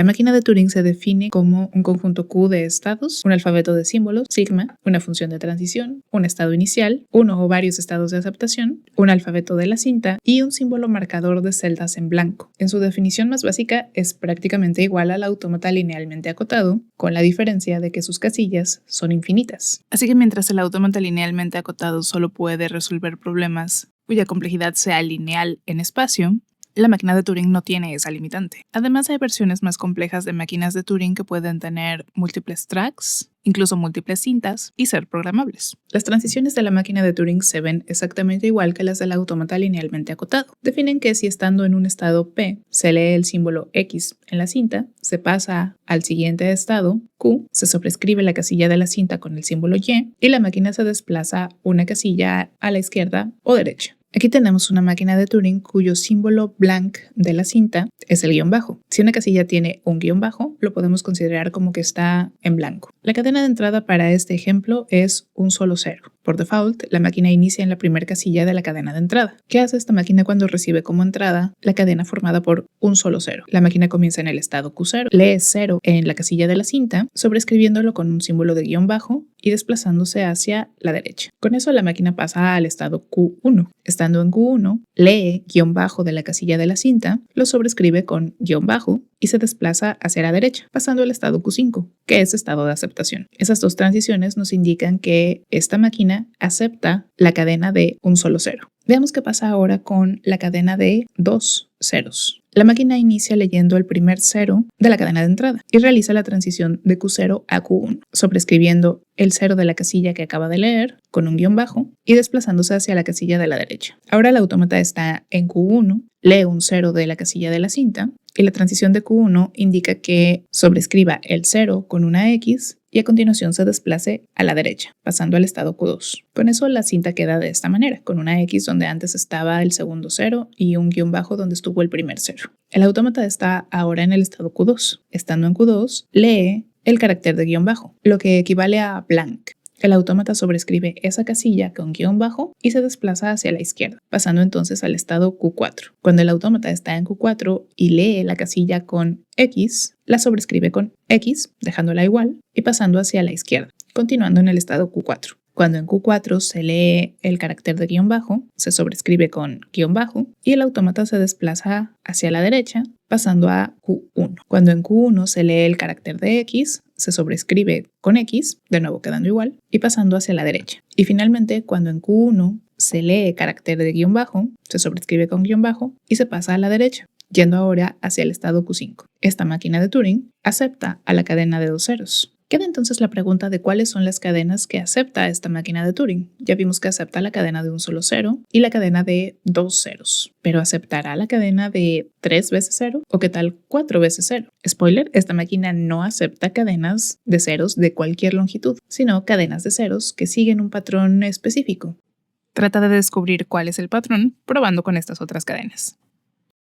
La máquina de Turing se define como un conjunto Q de estados, un alfabeto de símbolos, sigma, una función de transición, un estado inicial, uno o varios estados de aceptación, un alfabeto de la cinta y un símbolo marcador de celdas en blanco. En su definición más básica es prácticamente igual al autómata linealmente acotado, con la diferencia de que sus casillas son infinitas. Así que mientras el autómata linealmente acotado solo puede resolver problemas cuya complejidad sea lineal en espacio, la máquina de Turing no tiene esa limitante. Además, hay versiones más complejas de máquinas de Turing que pueden tener múltiples tracks, incluso múltiples cintas, y ser programables. Las transiciones de la máquina de Turing se ven exactamente igual que las del autómata linealmente acotado. Definen que si estando en un estado P se lee el símbolo X en la cinta, se pasa al siguiente estado, Q, se sobrescribe la casilla de la cinta con el símbolo Y la máquina se desplaza una casilla a la izquierda o derecha. Aquí tenemos una máquina de Turing cuyo símbolo blank de la cinta es el guión bajo. Si una casilla tiene un guión bajo, lo podemos considerar como que está en blanco. La cadena de entrada para este ejemplo es un solo cero. Por default, la máquina inicia en la primera casilla de la cadena de entrada. ¿Qué hace esta máquina cuando recibe como entrada la cadena formada por un solo cero? La máquina comienza en el estado Q0, lee 0 en la casilla de la cinta, sobreescribiéndolo con un símbolo de guión bajo y desplazándose hacia la derecha. Con eso la máquina pasa al estado Q1. Estando en Q1, lee guión bajo de la casilla de la cinta, lo sobrescribe con guión bajo y se desplaza hacia la derecha, pasando al estado Q5, que es estado de aceptación. Esas dos transiciones nos indican que esta máquina acepta la cadena de un solo cero. Veamos qué pasa ahora con la cadena de dos ceros. La máquina inicia leyendo el primer cero de la cadena de entrada y realiza la transición de Q0 a Q1, sobrescribiendo el cero de la casilla que acaba de leer con un guión bajo y desplazándose hacia la casilla de la derecha. Ahora el autómata está en Q1, lee un cero de la casilla de la cinta y la transición de Q1 indica que sobrescriba el 0 con una X y a continuación se desplace a la derecha, pasando al estado Q2. Con eso la cinta queda de esta manera, con una X donde antes estaba el segundo 0 y un guión bajo donde estuvo el primer 0. El autómata está ahora en el estado Q2. Estando en Q2, lee el carácter de guión bajo, lo que equivale a blank. El autómata sobrescribe esa casilla con guión bajo y se desplaza hacia la izquierda, pasando entonces al estado Q4. Cuando el autómata está en Q4 y lee la casilla con X, la sobrescribe con X, dejándola igual, y pasando hacia la izquierda, continuando en el estado Q4. Cuando en Q4 se lee el carácter de guión bajo, se sobrescribe con guión bajo y el autómata se desplaza hacia la derecha, pasando a Q1. Cuando en Q1 se lee el carácter de X, se sobrescribe con X, de nuevo quedando igual, y pasando hacia la derecha. Y finalmente, cuando en Q1 se lee carácter de guión bajo, se sobrescribe con guión bajo y se pasa a la derecha, yendo ahora hacia el estado Q5. Esta máquina de Turing acepta a la cadena de dos ceros. Queda entonces la pregunta de cuáles son las cadenas que acepta esta máquina de Turing. Ya vimos que acepta la cadena de un solo cero y la cadena de dos ceros. ¿Pero aceptará la cadena de 3 veces 0? ¿O qué tal 4 veces 0? Spoiler, esta máquina no acepta cadenas de ceros de cualquier longitud, sino cadenas de ceros que siguen un patrón específico. Trata de descubrir cuál es el patrón probando con estas otras cadenas.